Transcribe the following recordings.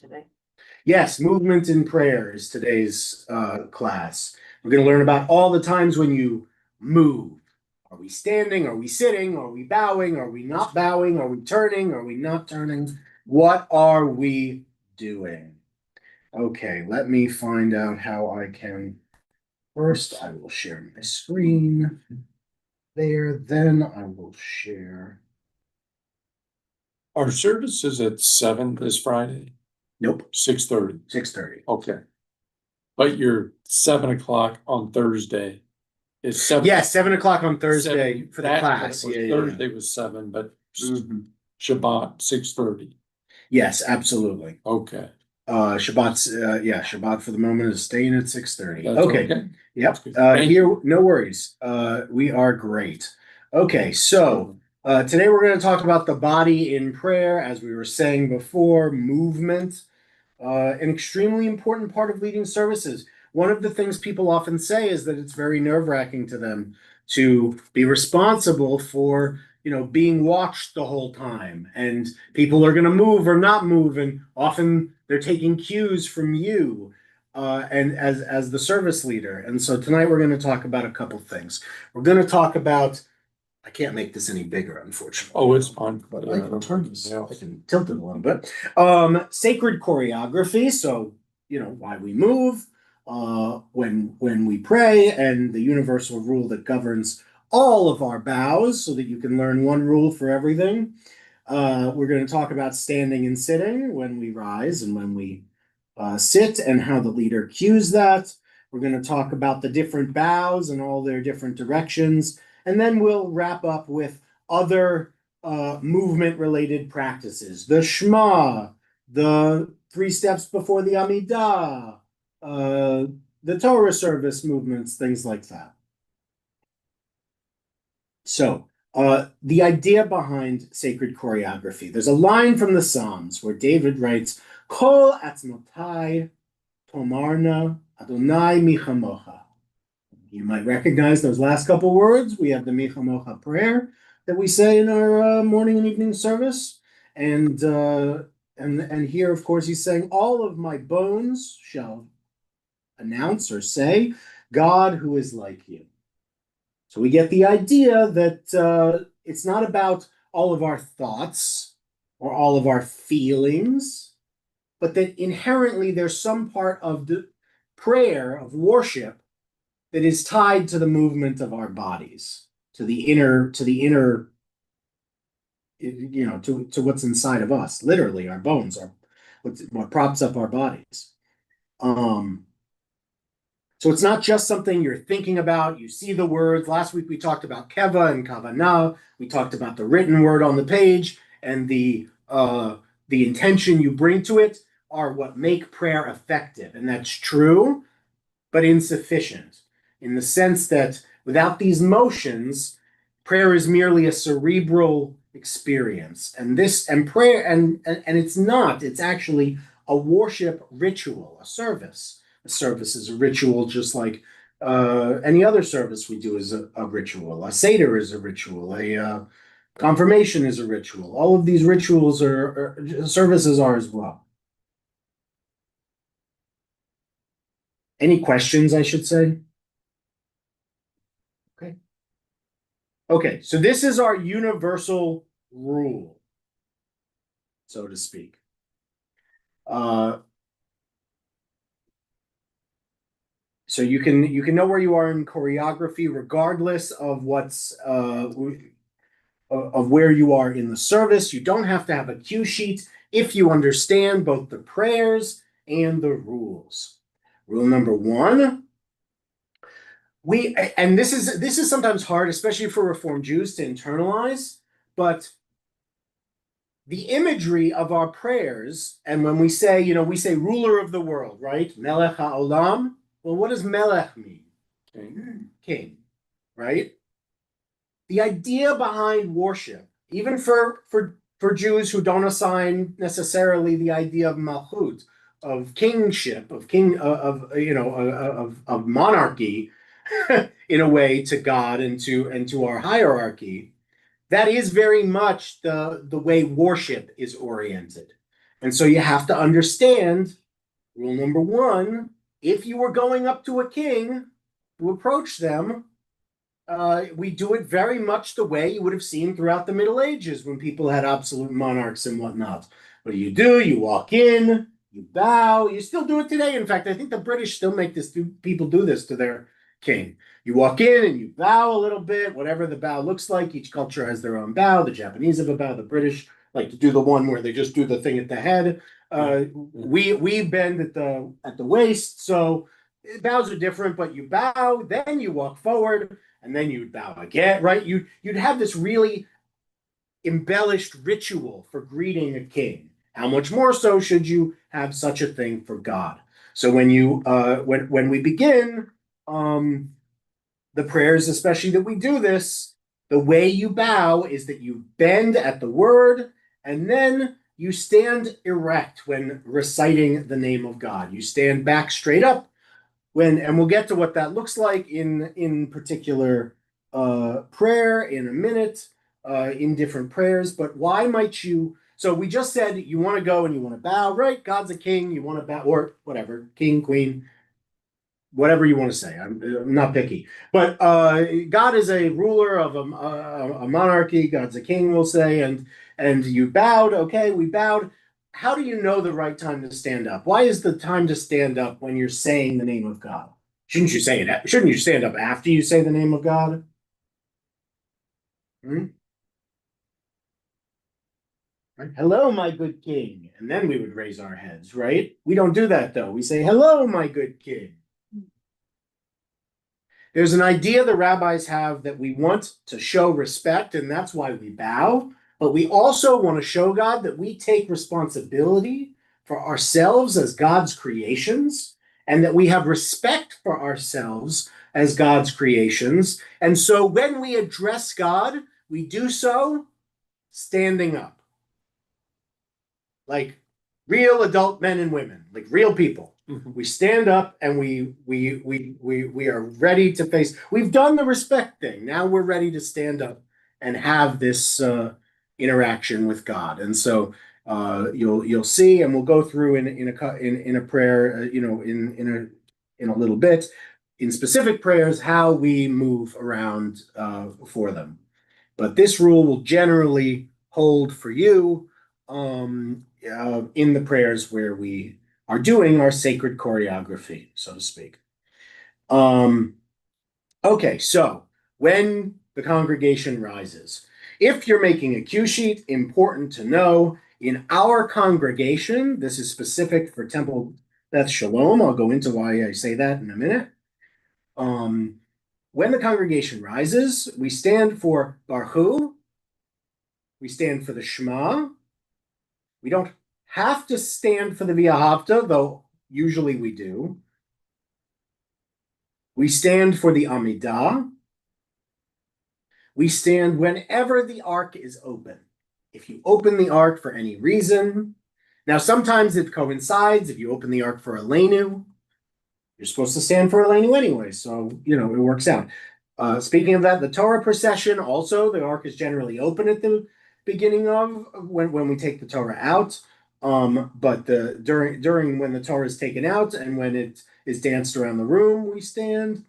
today. Yes, movement in prayer is today's class. We're going to learn about all the times when you move. Are we standing? Are we sitting? Are we bowing? Are we not bowing? Are we turning? Are we not turning? What are we doing? Okay, let me find out how I can. First, I will share my screen there. Then I will share. Our service is at 7 this Friday, Nope, 6:30. 6:30. Okay. But your 7 o'clock on Thursday is 7. Yeah, 7 o'clock on Thursday 7, for the that class. was Yeah, Thursday was 7, but Mhm. Shabbat 6:30. Yes, absolutely. Okay. Shabbat for the moment is staying at 6:30. That's Okay. okay. Yep. That's good. Thank Here, you. no worries. We are great. Okay, so today we're going to talk about the body in prayer, as we were saying before, movement, an extremely important part of leading services. One of the things people often say is that it's very nerve-wracking to them to be responsible for, being watched the whole time, and people are going to move or not move, and often they're taking cues from you, and as the service leader. And so tonight we're going to talk about a couple things. We're going to talk about. I can't make this any bigger, unfortunately. Oh, it's fine. But I can turn this. Yeah. I can tilt it a little bit. Sacred choreography. So why we move, when we pray, and the universal rule that governs all of our bows, so that you can learn one rule for everything. We're going to talk about standing and sitting when we rise and when we sit, and how the leader cues that. We're going to talk about the different bows and all their different directions. And then we'll wrap up with other movement related practices. The Shema, the 3 steps before the Amidah, the Torah service movements, things like that. So, the idea behind sacred choreography. There's a line from the Psalms where David writes, Kol atzmotai tomarna Adonai michamocha. You might recognize those last couple words. We have the Michamocha prayer that we say in our morning and evening service, and here, of course, he's saying, "All of my bones shall announce or say, God who is like you." So we get the idea that it's not about all of our thoughts or all of our feelings, but that inherently there's some part of the prayer of worship that is tied to the movement of our bodies, to the inner, to what's inside of us. Literally, our bones are what props up our bodies. So it's not just something you're thinking about. You see the words. Last week we talked about keva and kavanah. We talked about the written word on the page, and the intention you bring to it are what make prayer effective, and that's true, but insufficient, in the sense that without these motions, prayer is merely a cerebral experience. And prayer, and it's not, it's actually a worship ritual, a service. A service is a ritual, just like any other service we do is a ritual. A Seder is a ritual. A confirmation is a ritual. All of these rituals services are as well. Any questions, I should say? Okay, so this is our universal rule, so to speak. So you can know where you are in choreography regardless of what's of where you are in the service. You don't have to have a cue sheet if you understand both the prayers and the rules. Rule number 1. This is sometimes hard, especially for Reformed Jews, to internalize, but the imagery of our prayers, and when we say ruler of the world, right? Melech ha'olam. Well, what does melech mean? King, right? The idea behind worship, even for Jews who don't assign necessarily the idea of malchut, of kingship, of monarchy, in a way, to God and to our hierarchy, that is very much the way worship is oriented. And so you have to understand rule number one, if you were going up to a king to approach them, we do it very much the way you would have seen throughout the Middle Ages when people had absolute monarchs and whatnot. What do? You walk in, you bow. You still do it today. In fact, I think the British still make this. People do this to their king. You walk in and you bow a little bit, whatever the bow looks like. Each culture has their own bow. The Japanese have a bow. The British like to do the one where they just do the thing at the head. We bend at the waist, so bows are different. But you bow, then you walk forward, and then you'd bow again, right? You'd have this really embellished ritual for greeting a king. How much more so should you have such a thing for God? So when we begin the prayers, especially that we do this, the way you bow is that you bend at the word, and then you stand erect when reciting the name of God. You stand back straight up and we'll get to what that looks like in particular prayer in a minute, in different prayers. But why might you? So we just said you want to go and you want to bow, right? God's a king, you want to bow, or whatever, king, queen, whatever you want to say. I'm not picky, but God is a ruler of a monarchy. God's a king, we'll say, and you bowed. Okay, we bowed. How do you know the right time to stand up? Why is the time to stand up when you're saying the name of God? Shouldn't you say it? Shouldn't you stand up after you say the name of God? Hmm? Right? Hello, my good king. And then we would raise our heads, right? We don't do that though. We say, hello, my good king. There's an idea the rabbis have that we want to show respect, and that's why we bow. But we also want to show God that we take responsibility for ourselves as God's creations, and that we have respect for ourselves as God's creations. And so when we address God, we do so standing up, like real adult men and women, like real people. We stand up and we are ready to face. We've done the respect thing. Now we're ready to stand up and have this interaction with God. And so you'll see, and we'll go through in a prayer, in a little bit, in specific prayers, how we move around for them. But this rule will generally hold for you in the prayers where we are doing our sacred choreography, so to speak. Okay, so when the congregation rises, if you're making a cue sheet, important to know in our congregation, this is specific for Temple Beth Shalom. I'll go into why I say that in a minute. When the congregation rises, we stand for Baruch, we stand for the Shema. We don't have to stand for the V'ahavta, though usually we do. We stand for the Amidah. We stand whenever the ark is open. If you open the ark for any reason, now sometimes it coincides. If you open the ark for Aleinu, you're supposed to stand for Aleinu anyway, so it works out. Speaking of that, the Torah procession also, the ark is generally open at the beginning of when we take the Torah out. But during when the Torah is taken out and when it is danced around the room, we stand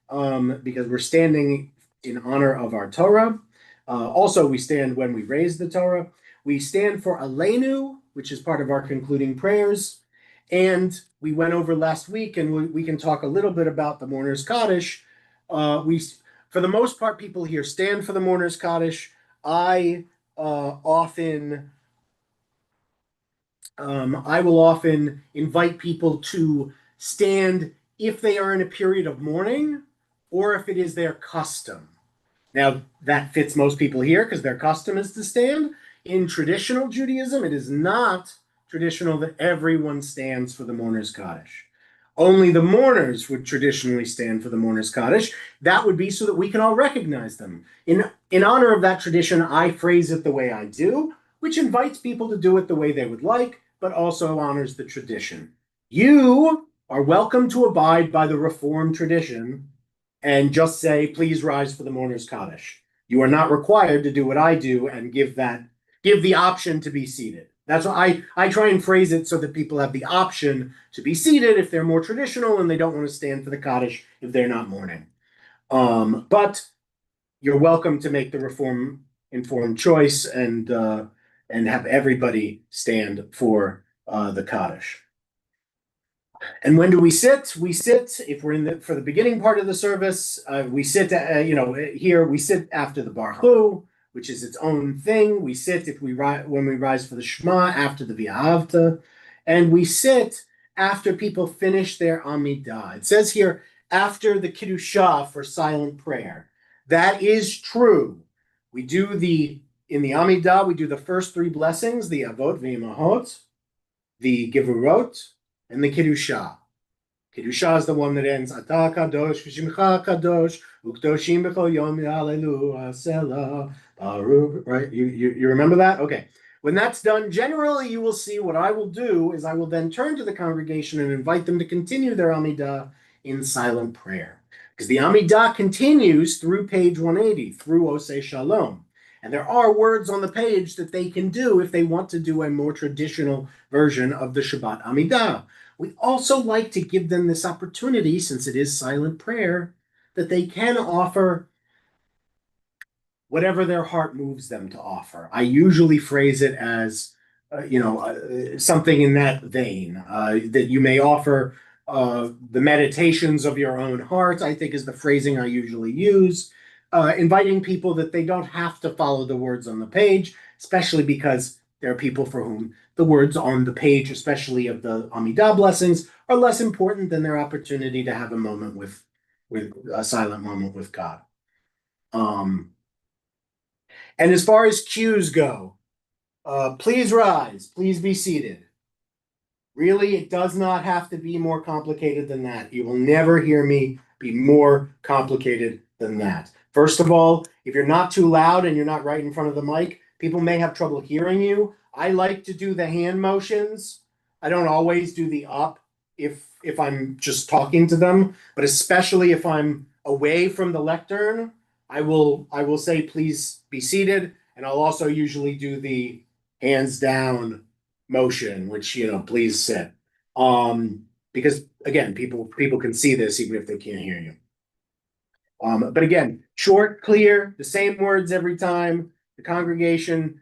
because we're standing in honor of our Torah. Also, we stand when we raise the Torah. We stand for Aleinu, which is part of our concluding prayers. And we went over last week, and we can talk a little bit about the Mourner's Kaddish. For the most part, people here stand for the Mourner's Kaddish. I will often invite people to stand if they are in a period of mourning or if it is their custom. Now, that fits most people here because their custom is to stand. In traditional Judaism, it is not traditional that everyone stands for the Mourner's Kaddish. Only the mourners would traditionally stand for the Mourner's Kaddish. That would be so that we can all recognize them. In honor of that tradition, I phrase it the way I do, which invites people to do it the way they would like, but also honors the tradition. You are welcome to abide by the Reformed tradition and just say, please rise for the Mourner's Kaddish. You are not required to do what I do and give the option to be seated. That's why I try and phrase it so that people have the option to be seated if they're more traditional and they don't want to stand for the Kaddish if they're not mourning. But you're welcome to make the reform informed choice and have everybody stand for the Kaddish. And when do we sit? We sit if we're in the for the beginning part of the service. We sit, here we sit after the Baruch, which is its own thing. We sit if we when we rise for the Shema after the V'ahavta, and we sit after people finish their Amidah. It says here after the Kiddushah for silent prayer. That is true. We do in the Amidah we do the first three blessings: the Avot V'Imahot, the Gevurot, and the Kiddushah. Kiddushah is the one that ends Ata Kadosh V'Shimcha Kadosh Ukdoshim B'Kol Yom Hallelujah Selah Baruch. Right? You remember that? Okay. When that's done, generally you will see what I will do is I will then turn to the congregation and invite them to continue their Amidah in silent prayer. Because the Amidah continues through page 180, through Osei Shalom. And there are words on the page that they can do if they want to do a more traditional version of the Shabbat Amidah. We also like to give them this opportunity, since it is silent prayer, that they can offer whatever their heart moves them to offer. I usually phrase it as, something in that vein, that you may offer the meditations of your own heart, I think is the phrasing I usually use. Inviting people that they don't have to follow the words on the page, especially because there are people for whom the words on the page, especially of the Amidah blessings, are less important than their opportunity to have a moment with a silent moment with God. And as far as cues go, please rise, please be seated. Really, it does not have to be more complicated than that. You will never hear me be more complicated than that. First of all, if you're not too loud and you're not right in front of the mic, people may have trouble hearing you. I like to do the hand motions. I don't always do the up if I'm just talking to them, but especially if I'm away from the lectern, I will say please be seated, and I'll also usually do the hands down motion, which please sit. Because again, people can see this even if they can't hear you. But again, short, clear, the same words every time. The congregation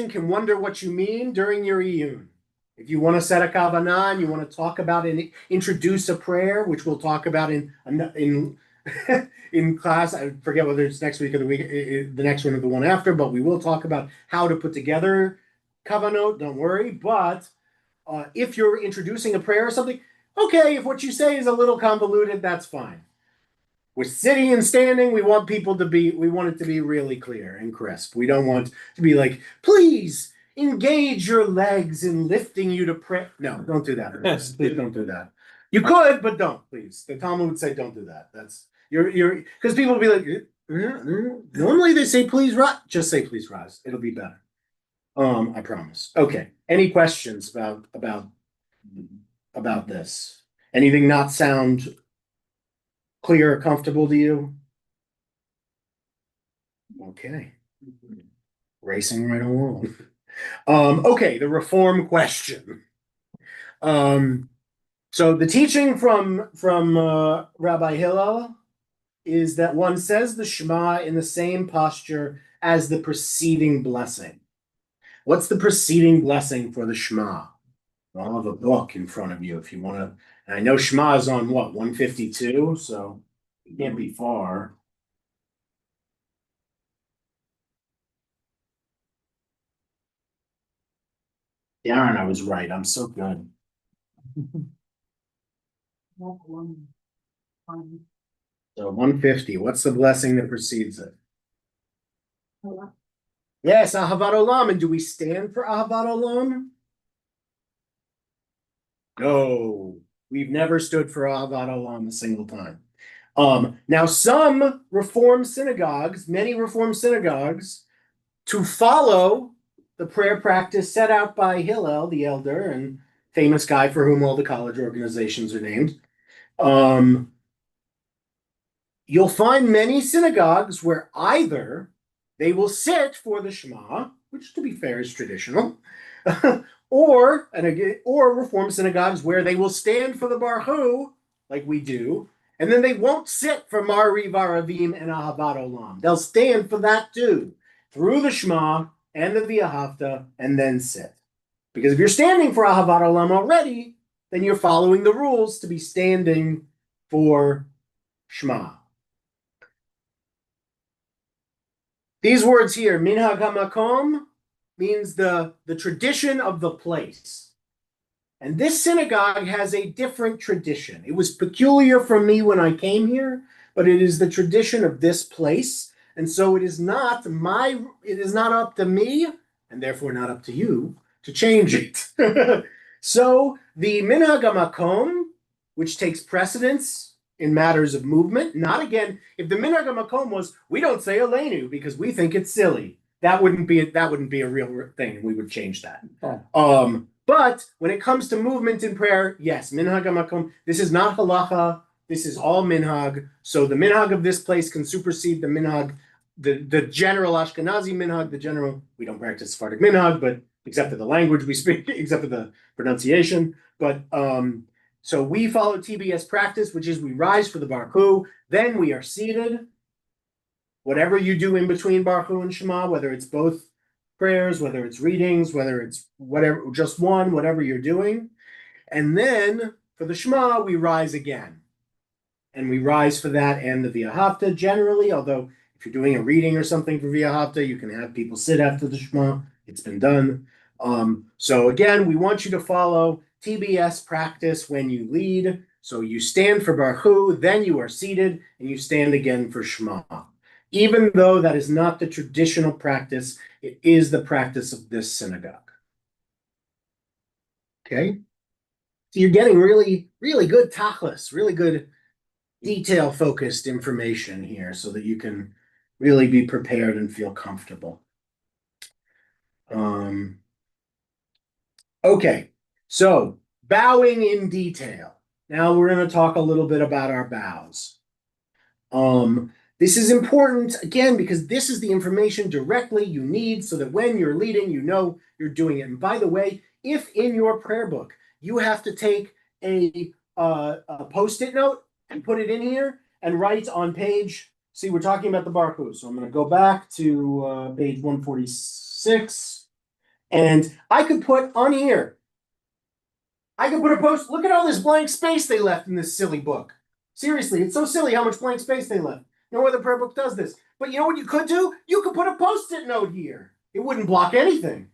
can wonder what you mean during your iyun. If you want to set a kavanah and you want to talk about and introduce a prayer, which we'll talk about in in class, I forget whether it's next week or the next one or the one after, but we will talk about how to put together kavanot. Don't worry. But if you're introducing a prayer or something, okay, if what you say is a little convoluted, that's fine. We're sitting and standing. We want it to be really clear and crisp. We don't want to be like, please engage your legs in lifting you to pray. No, don't do that. Please don't do that. You could, but don't, please. The Talmud would say don't do that. That's you're because people will be like, normally they say please rise. Just say please rise. It'll be better. I promise. Okay. Any questions about this? Anything not sound clear or comfortable to you? Okay. Racing right along. Okay, the reform question. So the teaching from Rabbi Hillel is that one says the Shema in the same posture as the preceding blessing. What's the preceding blessing for the Shema? I'll have a book in front of you if you want to. And I know Shema is on what, 152, so it can't be far. Darren, I was right. I'm so good. So 150. What's the blessing that precedes it? Yes, Ahavat Olam. And do we stand for Ahavat Olam? No, we've never stood for Ahavat Olam a single time. Now some Reform synagogues, many Reform synagogues, to follow the prayer practice set out by Hillel, the elder and famous guy for whom all the college organizations are named, you'll find many synagogues where either they will sit for the Shema, which to be fair is traditional, or Reform synagogues where they will stand for the Baruch Hu, like we do, and then they won't sit for Mari Varavim and Ahavat Olam. They'll stand for that too, through the Shema and the V'ahavta, and then sit. Because if you're standing for Ahavat Olam already, then you're following the rules to be standing for Shema. These words here, Minhag HaMakom, means the tradition of the place. And this synagogue has a different tradition. It was peculiar for me when I came here, but it is the tradition of this place. And so it is not up to me, and therefore not up to you, to change it. So the Minhag HaMakom, which takes precedence in matters of movement, not again, if the Minhag HaMakom was, we don't say Aleinu because we think it's silly, that wouldn't be a real thing. We would change that. Oh. But when it comes to movement in prayer, yes, Minhag HaMakom, this is not halacha, this is all minhag. So the minhag of this place can supersede the minhag, the general Ashkenazi minhag, we don't practice Sephardic minhag, but except for the language we speak, except for the pronunciation. But so we follow TBS practice, which is we rise for the Baruch Hu, then we are seated. Whatever you do in between Baruch Hu and Shema, whether it's both prayers, whether it's readings, whether it's whatever, just one, whatever you're doing. And then for the Shema, we rise again. And we rise for that and the V'ahavta generally, although if you're doing a reading or something for V'ahavta, you can have people sit after the Shema. It's been done. So again, we want you to follow TBS practice when you lead. So you stand for Baruch Hu, then you are seated, and you stand again for Shema. Even though that is not the traditional practice, it is the practice of this synagogue. Okay? So you're getting really, really good tachlis, really good detail-focused information here so that you can really be prepared and feel comfortable. Okay, so bowing in detail. Now we're going to talk a little bit about our bows. This is important, again, because this is the information directly you need so that when you're leading, you know you're doing it. And by the way, if in your prayer book, you have to take a Post-it note and put it in here and write on page, see, we're talking about the Baruch Hu. So I'm going to go back to page 146. And I could put on here, I could put a post, look at all this blank space they left in this silly book. Seriously, it's so silly how much blank space they left. No other prayer book does this. But you know what you could do? You could put a Post-it note here. It wouldn't block anything.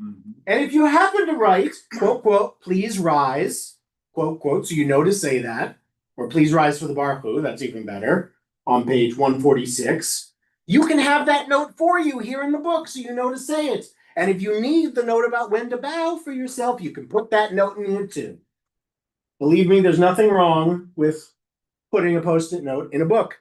Mm-hmm. And if you happen to write, quote, quote, please rise, quote, quote, so you know to say that, or please rise for the Baruch Hu, that's even better, on page 146, you can have that note for you here in the book so you know to say it. And if you need the note about when to bow for yourself, you can put that note in here too. Believe me, there's nothing wrong with putting a Post-it note in a book.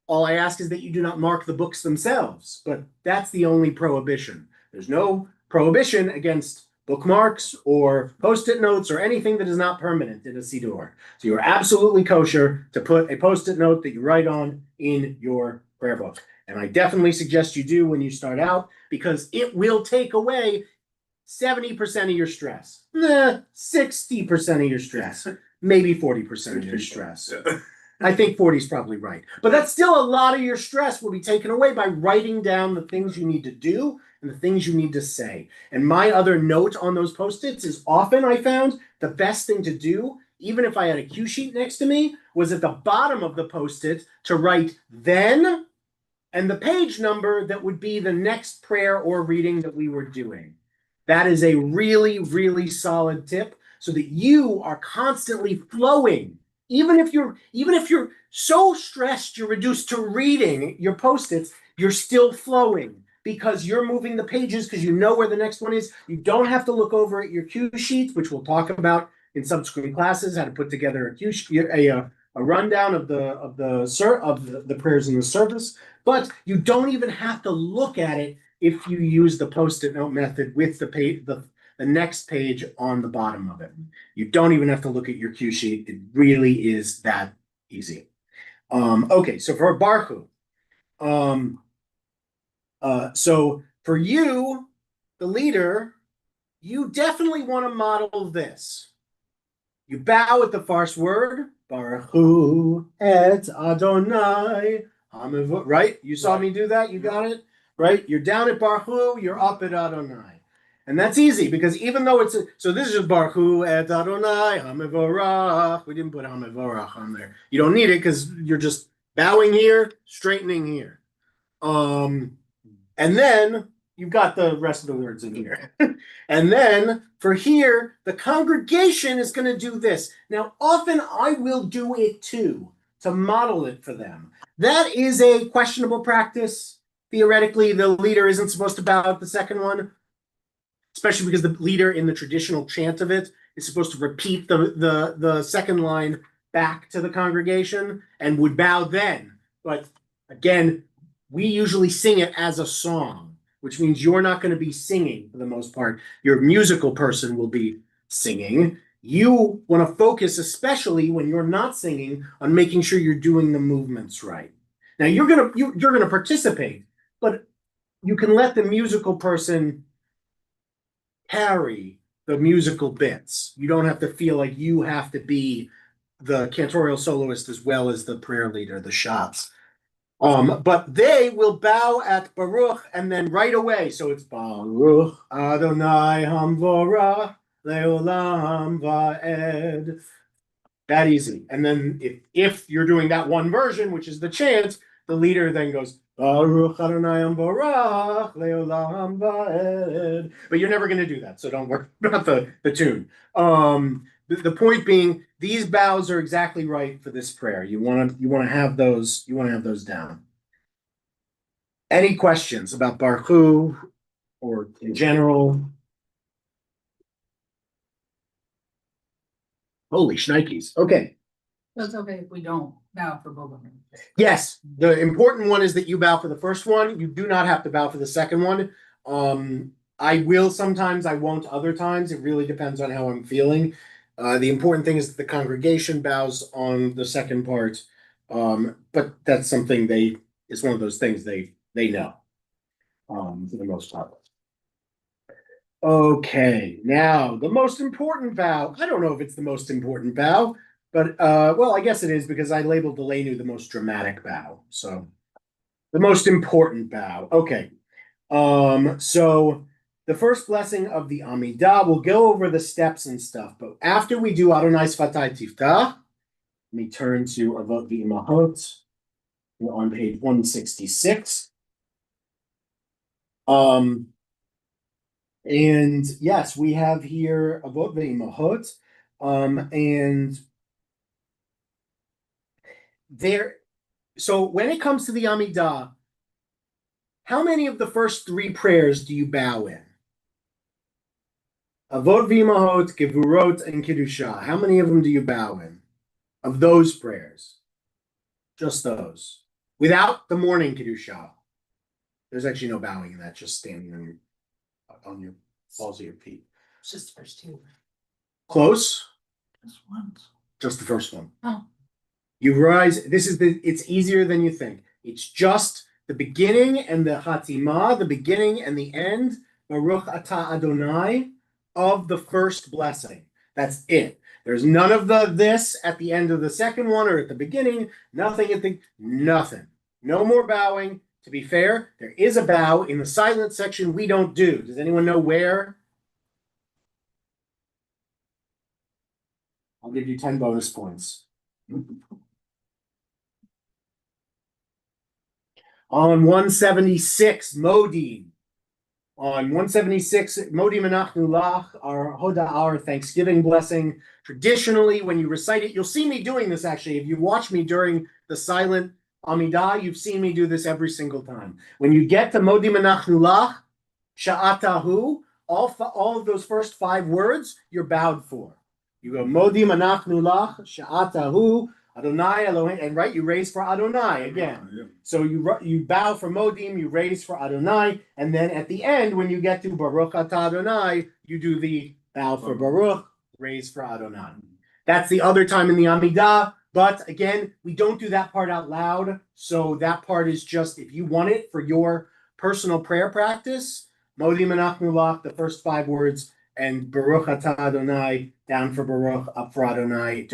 All I ask is that you do not mark the books themselves, but that's the only prohibition. There's no prohibition against bookmarks or Post-it notes or anything that is not permanent in a Siddur. So you're absolutely kosher to put a Post-it note that you write on in your prayer book. And I definitely suggest you do when you start out, because it will take away 70% of your stress. 60% of your stress. Maybe 40% of your stress. I think 40 is probably right. But that's still a lot of your stress will be taken away by writing down the things you need to do and the things you need to say. And my other note on those Post-its is often I found the best thing to do, even if I had a cue sheet next to me, was at the bottom of the Post-it to write then and the page number that would be the next prayer or reading that we were doing. That is a really, really solid tip so that you are constantly flowing. Even if you're so stressed you're reduced to reading your Post-its, you're still flowing because you're moving the pages because you know where the next one is. You don't have to look over at your cue sheets, which we'll talk about in subsequent classes, how to put together a rundown of the prayers in the service. But you don't even have to look at it if you use the Post-it note method with the next page on the bottom of it. You don't even have to look at your cue sheet. It really is that easy. Okay, so for Baruch Hu, so For you, the leader, you definitely want to model this. You bow at the first word, Baruch Hu et Adonai. Right? You saw me do that? You got it? Right? You're down at Baruch Hu, you're up at Adonai. And that's easy because even though so this is just Baruch Hu et Adonai, Hamevorach. We didn't put Hamevorach on there. You don't need it because you're just bowing here, straightening here. And then you've got the rest of the words in here. And then for here, the congregation is going to do this. Now, often I will do it too to model it for them. That is a questionable practice. Theoretically, the leader isn't supposed to bow at the second one, especially because the leader in the traditional chant of it is supposed to repeat the second line back to the congregation and would bow then. But again, we usually sing it as a song, which means you're not going to be singing for the most part. Your musical person will be singing. You want to focus, especially when you're not singing, on making sure you're doing the movements right. Now you're gonna participate, but you can let the musical person carry the musical bits. You don't have to feel like you have to be the cantorial soloist as well as the prayer leader, the shots. But they will bow at Baruch and then right away. So it's Baruch Adonai Hamvorach Leolam Va'ed. That easy. And then if you're doing that one version, which is the chant, the leader then goes Baruch Adonai Hamvorach Leolam Va'ed. But you're never going to do that, so don't worry about the tune. The point being, these bows are exactly right for this prayer. You want to have those. You want to have those down. Any questions about Baruch Hu or in general? Holy shnikes. Okay. So it's okay if we don't bow for both of them. Yes, the important one is that you bow for the first one. You do not have to bow for the second one. I will sometimes, I won't other times. It really depends on how I'm feeling. The important thing is that the congregation bows on the second part. But that's something it's one of those things they know. For the most part. Okay, now the most important bow. I don't know if it's the most important bow, but well, I guess it is because I labeled the Leinu the most dramatic bow. So the most important bow. Okay. So the first blessing of the Amidah, we'll go over the steps and stuff, but after we do Adonai Sfatai Tiftach, let me turn to Avot V'Imahot. We're on page 166. And yes, we have here Avot V'Imahot, and there. So when it comes to the Amidah, how many of the first three prayers do you bow in? Avot V'Imahot, Gevurot, and Kiddusha. How many of them do you bow in? Of those prayers, just those, without the morning Kiddusha. There's actually no bowing in that, just standing on your balls of your feet. It's just the first two. Close? Just once. Just the first one. Oh. You rise. It's easier than you think. It's just the beginning and the Hatimah, the beginning and the end, Baruch Atah Adonai, of the first blessing. That's it. There's none of this at the end of the second one or at the beginning. Nothing. No more bowing. To be fair, there is a bow in the silent section we don't do. Does anyone know where? I'll give you 10 bonus points. On 176, Modim. On 176, Modim Anachnu Lach, our Hoda, our Thanksgiving blessing. Traditionally, when you recite it, you'll see me doing this actually. If you watch me during the silent Amidah, you've seen me do this every single time. When you get to Modim Anachnu Lach, Sha'atahu, all of those first 5 words, you're bowed for. You go Modim Anachnu Lach, Sha'atahu, Adonai Elohim, and right, you raise for Adonai again. Yeah. So you bow for Modim, you raise for Adonai, and then at the end, when you get to Baruch Atah Adonai, you do the bow for Baruch, raise for Adonai. That's the other time in the Amidah, but again, we don't do that part out loud, so that part is just if you want it for your personal prayer practice, Modi Menach Mulach, the first 5 words, and Baruch Atah Adonai, down for Baruch, up for Adonai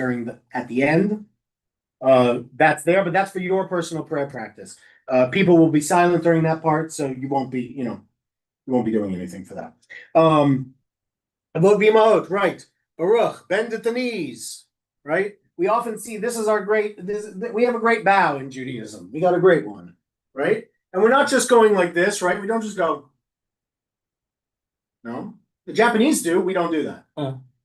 at the end. That's there, but that's for your personal prayer practice. People will be silent during that part, so you won't be, you won't be doing anything for that. Avot v'imahot, right? Baruch, bend at the knees, right? We often see this is we have a great bow in Judaism. We got a great one, right? And we're not just going like this, right? We don't just go. No, the Japanese do. We don't do that.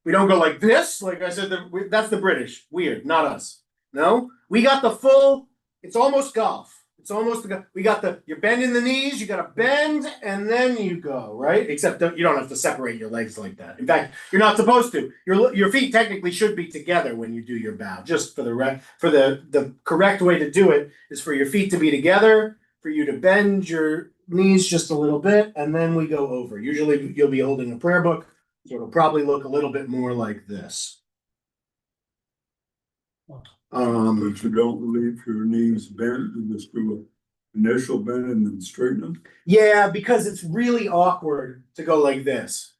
We don't go like this. Like I said, that's the British. Weird, not us. No, we got the full. It's almost golf. It's almost we got you're bending the knees. You got to bend and then you go, right? Except you don't have to separate your legs like that. In fact, you're not supposed to. Your feet technically should be together when you do your bow. Just for the correct way to do it is for your feet to be together, for you to bend your knees just a little bit, and then we go over. Usually you'll be holding a prayer book, so it'll probably look a little bit more like this. But you don't leave your knees bent, you just do an initial bend and then straighten them? Yeah, because it's really awkward to go like this.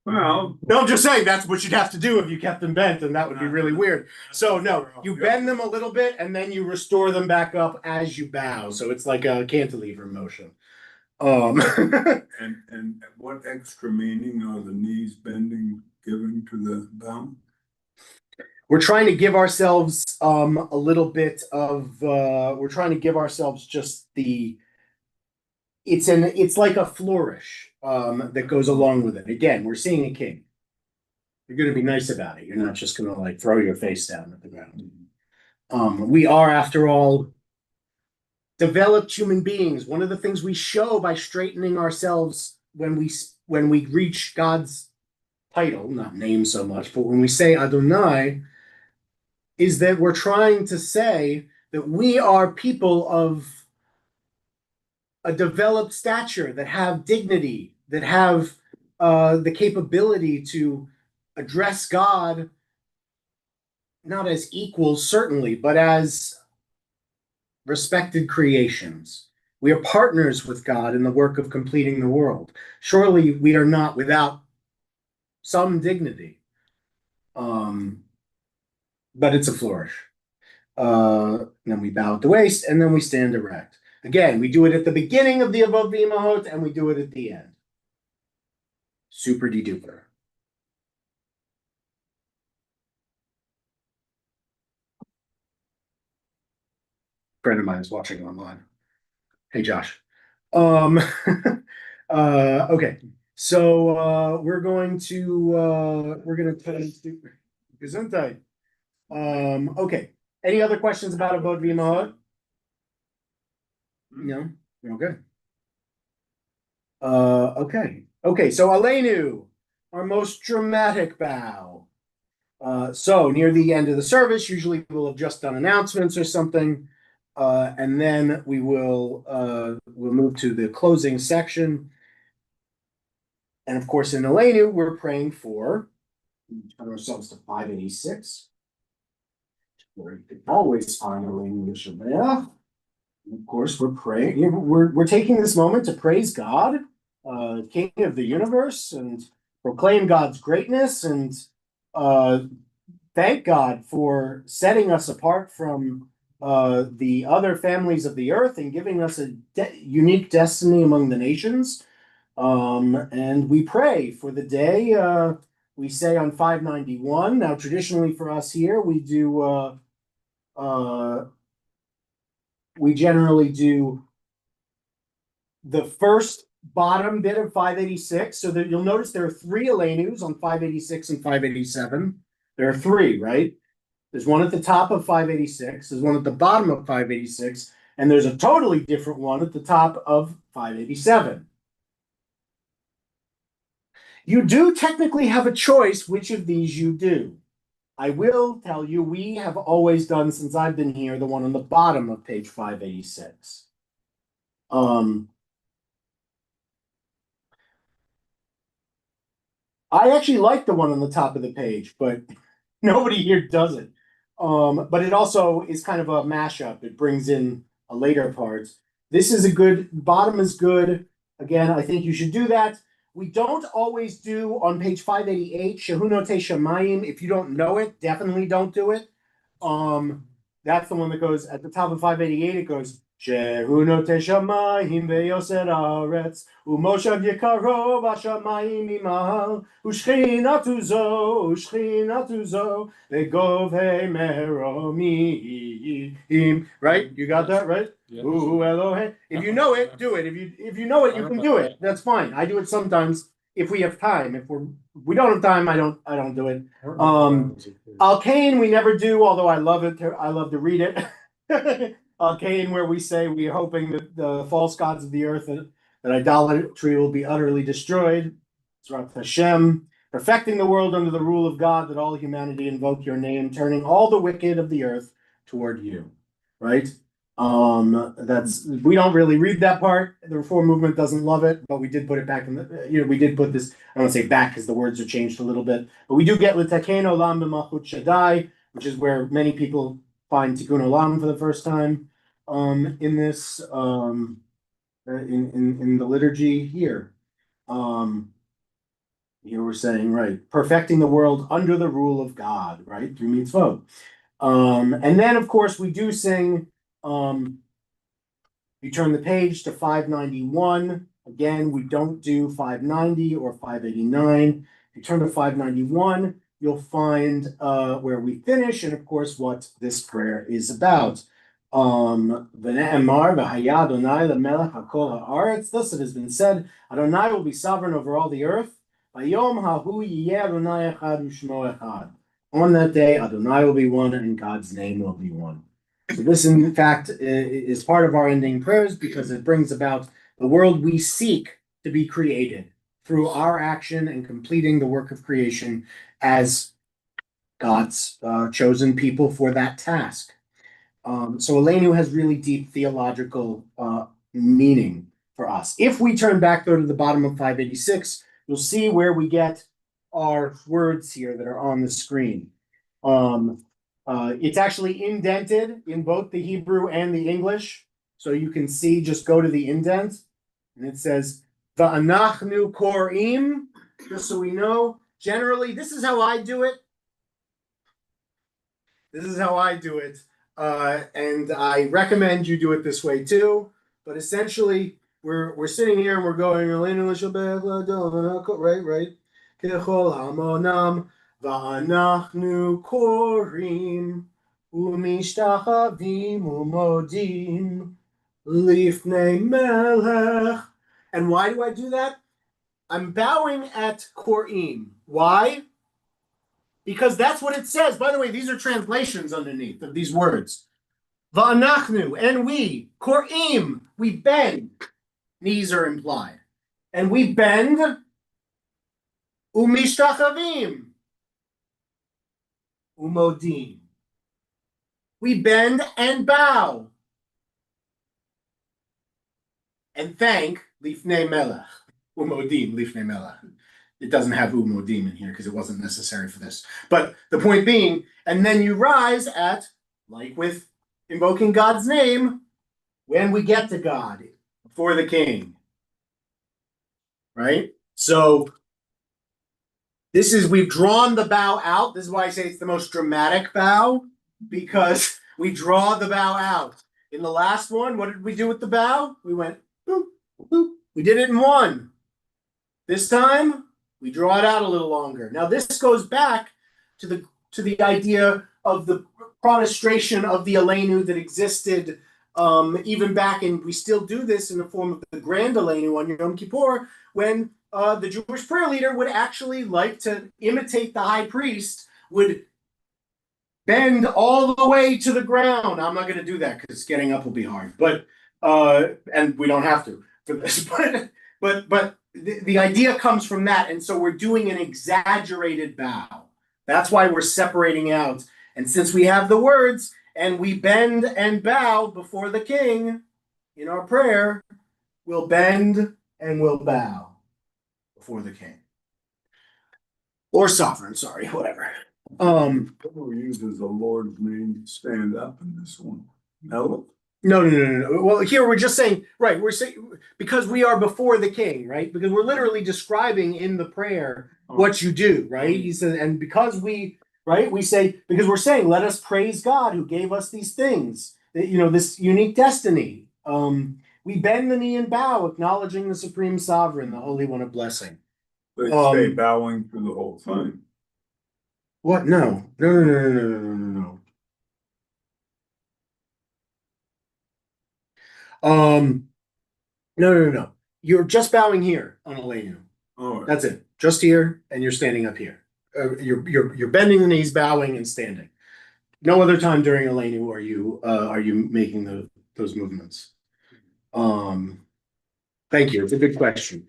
Well, No, I'm just saying that's what you'd have to do if you kept them bent, and that would be really weird. So no, you bend them a little bit and then you restore them back up as you bow. So it's like a cantilever motion. and what extra meaning are the knees bending giving to the bow? We're trying to give ourselves a little bit of we're trying to give ourselves just it's like a flourish that goes along with it. Again, we're seeing a king. You're gonna be nice about it. You're not just gonna like throw your face down at the ground. We are, after all, developed human beings. One of the things we show by straightening ourselves when we reach God's title, not name so much, but when we say Adonai, is that we're trying to say that we are people of a developed stature, that have dignity, that have the capability to address God not as equals, certainly, but as respected creations. We are partners with God in the work of completing the world. Surely we are not without some dignity. But it's a flourish. Then we bow at the waist, and then we stand erect. Again, we do it at the beginning of the Avot v'imahot, and we do it at the end. Super de duper. Friend of mine is watching online. Hey, Josh. Okay. So we're gonna turn to Gesundheit. Okay. Any other questions about Avot v'imahot? No? Okay. Okay, so Aleinu, our most dramatic bow. So near the end of the service, usually we'll have just done announcements or something. And then we'll move to the closing section. And of course, in Aleinu, we're praying for, turn ourselves to 586. Where you can always find Aleinu Yishabeach. Of course, we're praying. We're taking this moment to praise God, King of the universe, and proclaim God's greatness, and thank God for setting us apart from the other families of the earth and giving us a unique destiny among the nations. And we pray for the day. We say on 591. Now, traditionally for us here, we generally do the first bottom bit of 586. So that you'll notice there are 3 Aleinus on 586 and 587. There are 3, right? There's one at the top of 586, there's one at the bottom of 586, and there's a totally different one at the top of 587. You do technically have a choice which of these you do. I will tell you, we have always done, since I've been here, the one on the bottom of page 586. I actually like the one on the top of the page, but nobody here does it. But it also is kind of a mashup. It brings in a later part. this is a good, bottom is good. Again, I think you should do that. We don't always do on page 588, Shehunote Shamayim. If you don't know it, definitely don't do it. That's the one that goes at the top of 588. It goes Shehunote Shamayim veyoser haaretz umoshav yekaro v'shamayim imal ushchinatu zo vegovei meromim. Right? You got that right? Yeah. Ooh, Elohim. If you know it, do it. If you know it, you can do it. That's fine. I do it sometimes if we have time. If we don't have time, I don't do it. Al Cain we never do, although I love it. I love to read it. Al Cain, where we say we are hoping that the false gods of the earth that idolatry will be utterly destroyed. Zrat Hashem, perfecting the world under the rule of God, that all humanity invoke your name, turning all the wicked of the earth toward you. Right? That's, we don't really read that part. The Reform movement doesn't love it, but we did put it back in the, we did put this, I don't want to say back because the words are changed a little bit, but we do get L'Taken Olam B'Malchut Shaddai, which is where many people find Tikkun Olam for the first time, in this, in the liturgy here. Here we're saying, right, perfecting the world under the rule of God, right, through mitzvot. And then of course we do sing, you turn the page to 591. Again, we don't do 590 or 589. If you turn to 591, you'll find where we finish, and of course what this prayer is about. V'ne'emar v'haya Adonai lemelech hakol haaretz. Thus it has been said, Adonai will be sovereign over all the earth. Vayom hahu yiyeh Adonai echad u'shmo echad. On that day, Adonai will be one, and God's name will be one. So this, in fact, is part of our ending prayers because it brings about the world we seek to be created through our action and completing the work of creation as God's chosen people for that task. So Aleinu has really deep theological meaning for us. If we turn back though to the bottom of 586, you'll see where we get our words here that are on the screen. It's actually indented in both the Hebrew and the English. So you can see, just go to the indent, and it says, Va'anachnu korim, just so we know. Generally, this is how I do it. And I recommend you do it this way too. But essentially, we're sitting here and we're going, right? Kechol hamonam. Va'anachnu korim u'mishtachavim u'modim lifnei melech. And why do I do that? I'm bowing at korim. Why? Because that's what it says. By the way, these are translations underneath of these words. Va'anachnu, and we, korim, we bend. Knees are implied. And we bend u'mishtachavim. Umodim. We bend and bow. And thank Lifnei Melech. Umodim, Lifnei Melech. It doesn't have Umodim in here because it wasn't necessary for this. But the point being, and then you rise at, like with invoking God's name, when we get to God, before the king. Right? So this is, we've drawn the bow out. This is why I say it's the most dramatic bow, because we draw the bow out. In the last one, what did we do with the bow? We went boop, boop. We did it in one. This time, we draw it out a little longer. Now this goes back to the idea of the prostration of the Aleinu that existed even back in, we still do this in the form of the Grand Aleinu on Yom Kippur, when the Jewish prayer leader would actually like to imitate the high priest, would bend all the way to the ground. I'm not going to do that because getting up will be hard, but and we don't have to for this. But the idea comes from that, and so we're doing an exaggerated bow. That's why we're separating out. And since we have the words, and we bend and bow before the king in our prayer, we'll bend and we'll bow before the king. Or sovereign, sorry, whatever. Who uses the Lord's name to stand up in this one? No. No. Well, here we're just saying, right, we're saying, because we are before the king, right? Because we're literally describing in the prayer what you do, right? He says, and because we, right, we say, because we're saying, let us praise God who gave us these things, this unique destiny. We bend the knee and bow, acknowledging the supreme sovereign, the Holy One of blessing. They stay bowing through the whole time. What? No. No. You're just bowing here on Elenu. All right. That's it. Just here, and you're standing up here. You're bending the knees, bowing, and standing. No other time during Elenu are you making those movements. Thank you. It's a good question.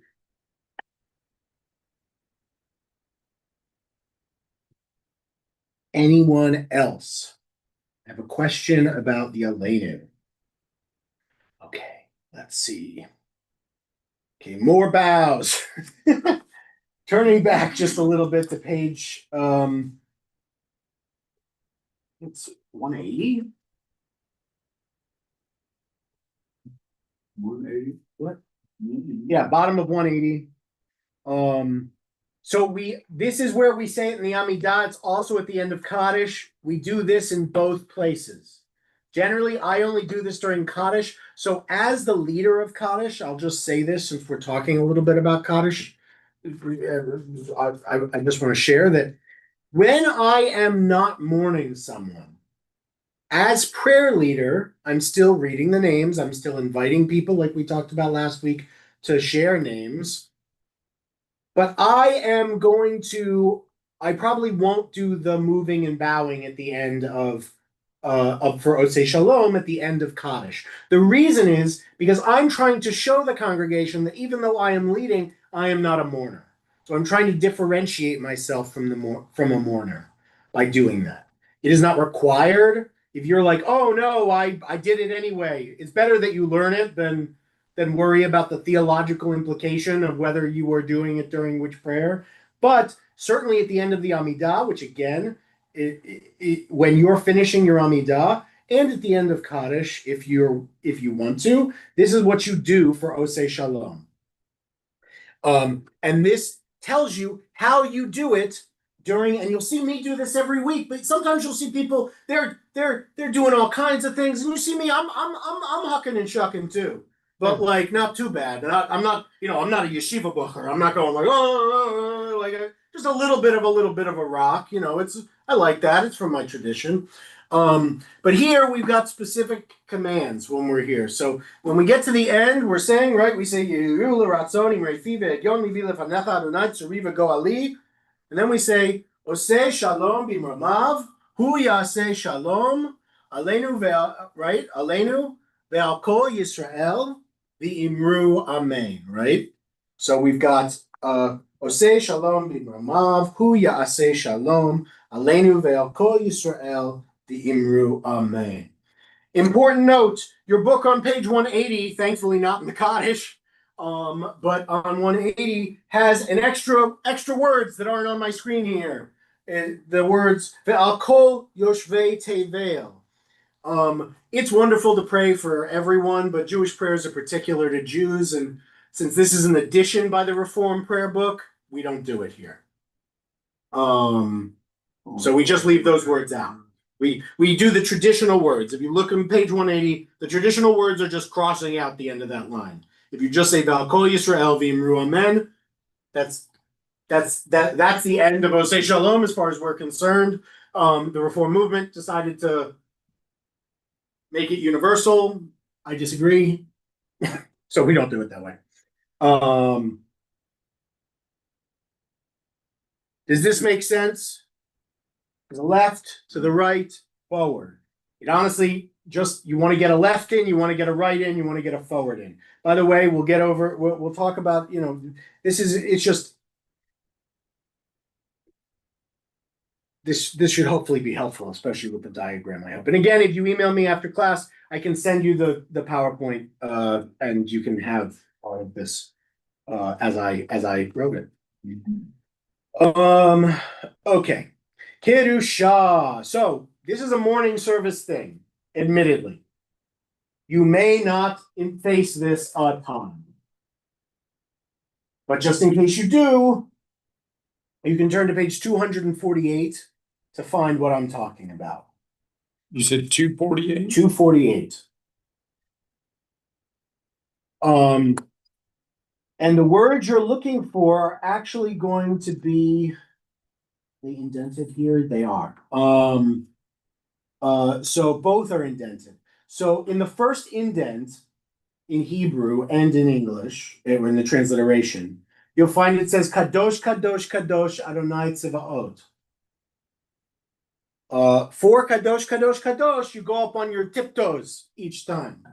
Anyone else have a question about the Elenu? Okay, let's see. Okay, more bows. Turning back just a little bit to page it's 180. 180. What? Yeah, bottom of 180. So this is where we say it in the Amidah. It's also at the end of Kaddish. We do this in both places. Generally, I only do this during Kaddish. So as the leader of Kaddish, I'll just say this since we're talking a little bit about Kaddish. I just want to share that when I am not mourning someone, as prayer leader, I'm still reading the names. I'm still inviting people, like we talked about last week, to share names. But I probably won't do the moving and bowing at the end of for Osei Shalom at the end of Kaddish. The reason is because I'm trying to show the congregation that even though I am leading, I am not a mourner. So I'm trying to differentiate myself from a mourner by doing that. It is not required. If you're like, oh no, I did it anyway, it's better that you learn it than worry about the theological implication of whether you were doing it during which prayer. But certainly at the end of the Amidah, which again, when you're finishing your Amidah, and at the end of Kaddish, if you want to, this is what you do for Osei Shalom. And this tells you how you do it during, and you'll see me do this every week, but sometimes you'll see people, they're doing all kinds of things, and you see me, I'm hucking and shucking too. But like not too bad. I'm not a yeshiva bucher. I'm not going like like just a little bit of a rock. I like that. It's from my tradition. But here we've got specific commands when we're here. So when we get to the end, we're saying, right? We say and then we say Osei Shalom b'mramav hu yaseh shalom aleinu right aleinu ve'al kol Yisrael. The Imru Amen, right? So we've got Osei Shalom b'mramav, Hu Ya'aseh Shalom, Aleinu ve'al kol Yisrael, the Imru Amen. Important note, your book on page 180, thankfully not in the Kaddish, but on 180 has an extra words that aren't on my screen here. The words ve'al kol Yoshvei Tevel. It's wonderful to pray for everyone, but Jewish prayers are particular to Jews, and since this is an addition by the Reform Prayer Book, we don't do it here. So we just leave those words out. We do the traditional words. If you look on page 180, the traditional words are just crossing out the end of that line. If you just say Ve'al Kol Yisrael v'Imru Amen, that's the end of Osei Shalom as far as we're concerned. The Reform movement decided to make it universal. I disagree. So we don't do it that way. Does this make sense? To the left, to the right, forward. It honestly just, you want to get a left in, you want to get a right in, you want to get a forward in. By the way, we'll talk about, it's just, this should hopefully be helpful, especially with the diagram, I hope. And again, if you email me after class, I can send you the PowerPoint, and you can have all of this as I wrote it. Okay. Kiddusha. So this is a morning service thing, admittedly. You may not face this a ton. But just in case you do, you can turn to page 248 to find what I'm talking about. You said 248? 248. And the words you're looking for are actually going to be, they indented here? They are. So both are indented. So in the first indent, in Hebrew and in English, or in the transliteration, you'll find it says Kadosh, Kadosh, Kadosh, Adonai Tzevaot. For Kadosh, Kadosh, Kadosh, you go up on your tiptoes each time,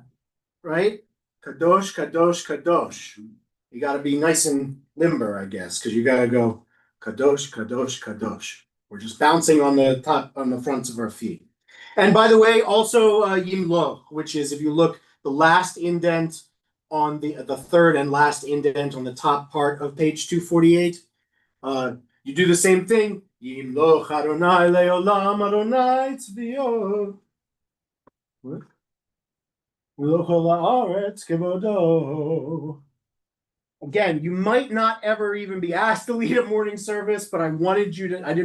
right? Kadosh, Kadosh, Kadosh. You got to be nice and limber, I guess, because you got to go Kadosh, Kadosh, Kadosh. We're just bouncing on the top, on the fronts of our feet. And by the way, also Yimlo, which is, if you look, the last indent on the third and last indent on the top part of page 248, you do the same thing. Yimlo Adonai leolam Adonai tzviot. Again, you might not ever even be asked to lead a morning service, but I didn't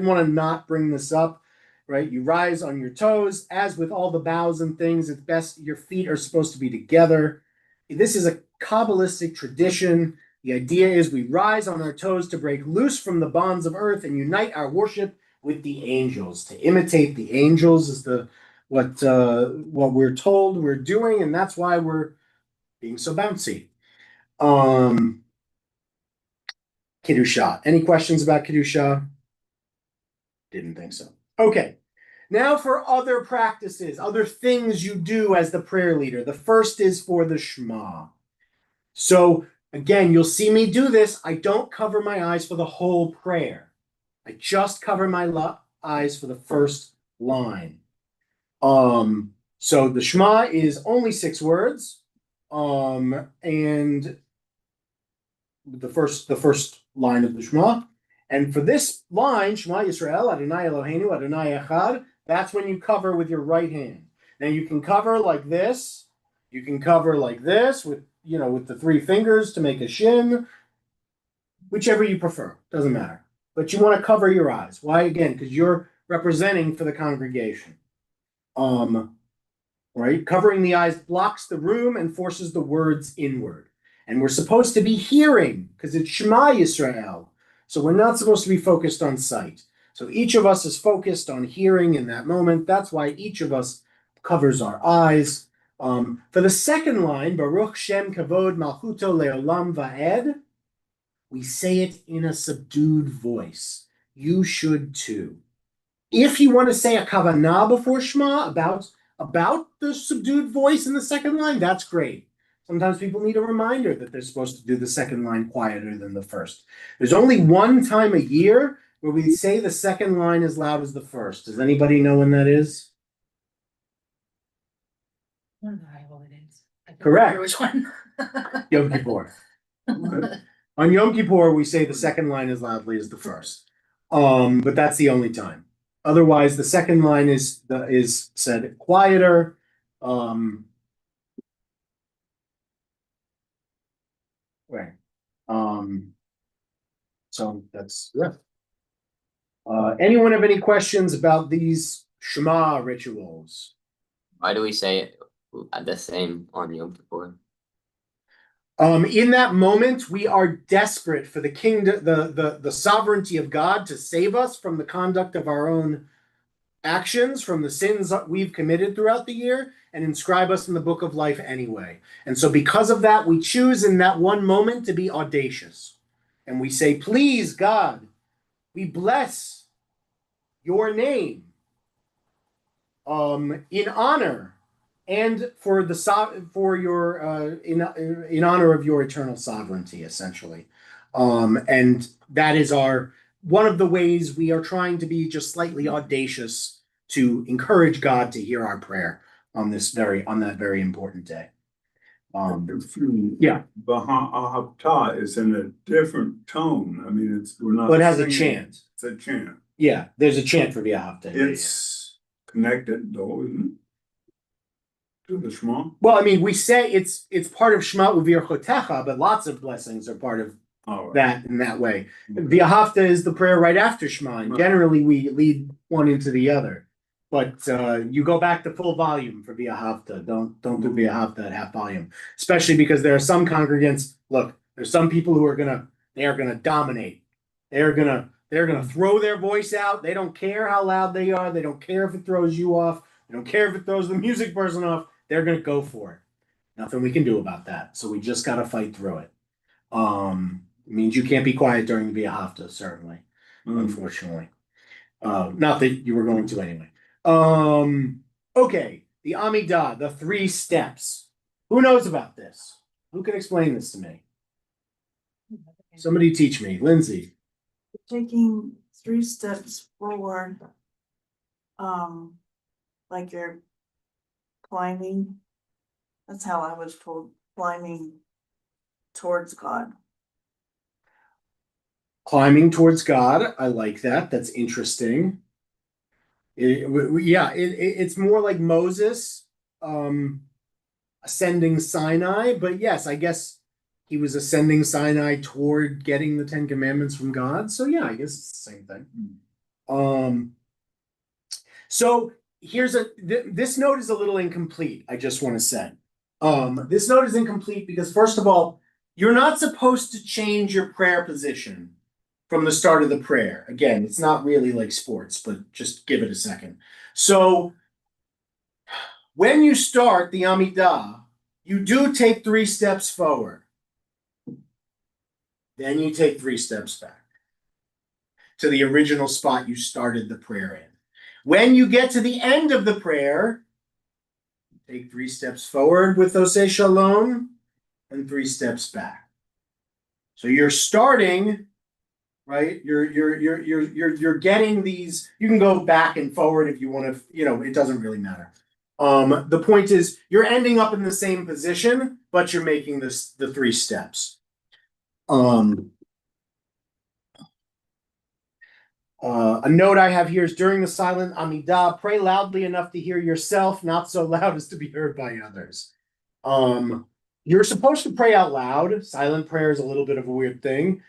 want to not bring this up, right? You rise on your toes, as with all the bows and things, it's best your feet are supposed to be together. This is a Kabbalistic tradition. The idea is we rise on our toes to break loose from the bonds of earth and unite our worship with the angels. To imitate the angels is what we're told we're doing, and that's why we're being so bouncy. Kiddusha. Any questions about Kiddusha? Didn't think so. Okay. Now for other practices, other things you do as the prayer leader. The first is for the Shema. So again, you'll see me do this. I don't cover my eyes for the whole prayer. I just cover my eyes for the first line. So the Shema is only 6 words. And the first line of the Shema. And for this line, Shema Yisrael, Adonai Eloheinu, Adonai Echad, that's when you cover with your right hand. Now you can cover like this. You can cover like this with the 3 fingers to make a shin. Whichever you prefer, doesn't matter. But you want to cover your eyes. Why? Again, because you're representing for the congregation. Right? Covering the eyes blocks the room and forces the words inward. And we're supposed to be hearing, because it's Shema Yisrael. So we're not supposed to be focused on sight. So each of us is focused on hearing in that moment. That's why each of us covers our eyes. For the second line, Baruch Shem Kavod Malchuto Leolam Va'ed, we say it in a subdued voice. You should too. If you want to say a kavanah before Shema about the subdued voice in the second line, that's great. Sometimes people need a reminder that they're supposed to do the second line quieter than the first. There's only one time a year where we say the second line as loud as the first. Does anybody know when that is? I don't know how old it is. I can't Correct. remember which one. Yom Kippur. On Yom Kippur, we say the second line as loudly as the first. But that's the only time. Otherwise, the second line is said quieter. Right. So that's anyone have any questions about these Shema rituals? Why do we say it the same on Yom Kippur? In that moment, we are desperate for the kingdom, the sovereignty of God to save us from the conduct of our own actions, from the sins that we've committed throughout the year, and inscribe us in the book of life anyway. And so because of that, we choose in that one moment to be audacious. And we say, please, God, we bless your name in honor and for your in honor of your eternal sovereignty, essentially. And that is one of the ways we are trying to be just slightly audacious to encourage God to hear our prayer on that very important day. Yeah. Baha'atah is in a different tone. I mean, we're not. But it has a singing. chant. It's a chant. Yeah, there's a chant for V'ahavta. It's connected though, isn't To the Shema? Well, I mean, we say it's part of Shema Uvirchotecha, but lots of blessings are part of All right. that in that way. V'ahavta is the prayer right after Shema, and generally we lead one into the other. But you go back to full volume for V'ahavta. Don't do V'ahavta at half volume, especially because there are some congregants. Look, there's some people who are gonna dominate. They're gonna throw their voice out. They don't care how loud they are. They don't care if it throws you off. They don't care if it throws the music person off. They're gonna go for it. Nothing we can do about that. So we just gotta fight through it. It means you can't be quiet during the V'ahavta, certainly, unfortunately. Not that you were going to anyway. Okay, the Amidah, the 3 steps. Who knows about this? Who can explain this to me? Somebody teach me, Lindsay. Taking 3 steps forward. Like you're climbing. That's how I was told, climbing towards God. Climbing towards God, I like that. That's interesting. It's more like Moses ascending Sinai, but yes, I guess he was ascending Sinai toward getting the 10 Commandments from God. So yeah, I guess it's the same thing. So here's this note is a little incomplete. I just want to say, this note is incomplete because first of all, you're not supposed to change your prayer position from the start of the prayer. Again, it's not really like sports, but just give it a second. So when you start the Amidah, you do take 3 steps forward. Then you take 3 steps back to the original spot you started the prayer in. When you get to the end of the prayer, take 3 steps forward with Oseh Shalom and 3 steps back. So you're starting, right? You're getting these. You can go back and forward if you want to. It doesn't really matter. The point is, you're ending up in the same position, but you're making the 3 steps. A note I have here is during the silent Amidah, pray loudly enough to hear yourself, not so loud as to be heard by others. You're supposed to pray out loud. Silent prayer is a little bit of a weird thing.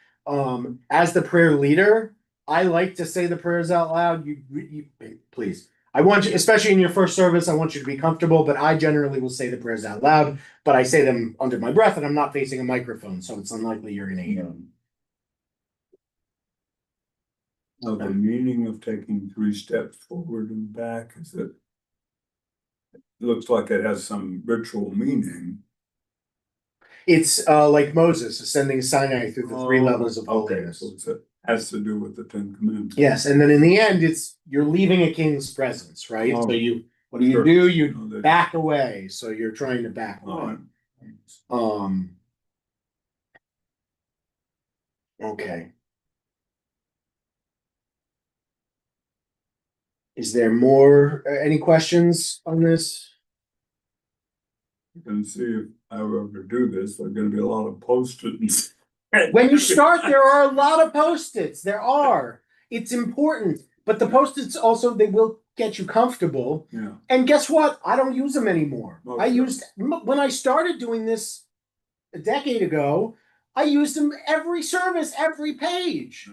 As the prayer leader, I like to say the prayers out loud. You please. I want you, especially in your first service, I want you to be comfortable, but I generally will say the prayers out loud, but I say them under my breath and I'm not facing a microphone, so it's unlikely you're gonna hear them. Now, the meaning of taking 3 steps forward and back is that it looks like it has some ritual meaning. It's like Moses ascending Sinai through the 3 levels of holiness. So it has to do with the 10 Commandments. Yes, and then in the end, you're leaving a king's presence, right? Oh, So you what sure. do? You No, that- back away. So you're trying to back away. Okay. Is there more? Any questions on this? You can see if I ever do this, there's gonna be a lot of post-its. When you start, there are a lot of Post-its. There are. It's important, but the Post-its also they will get you comfortable. Yeah. And guess what? I don't use them anymore. Okay. I used when I started doing this a decade ago. I used them every service, every page.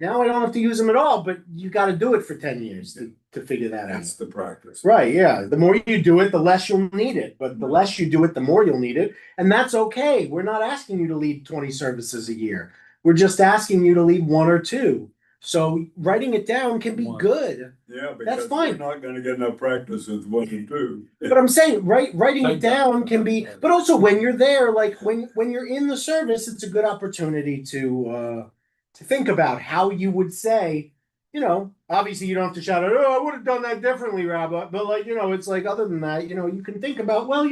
Now I don't have to use them at all, but you got to do it for 10 years to figure that out. That's the practice. Right, yeah. The more you do it, the less you'll need it. But the less you do it, the more you'll need it. And that's okay. We're not asking you to lead 20 services a year. We're just asking you to lead 1 or 2. So writing it down can be good. Yeah, That's because fine. we're not gonna get enough practice with 1 and 2. But I'm saying writing it down can be, but also when you're there, like when you're in the service, it's a good opportunity to think about how you would say, obviously you don't have to shout out, oh, I would have done that differently, Rabbi. But it's like other than that, you can think about, well,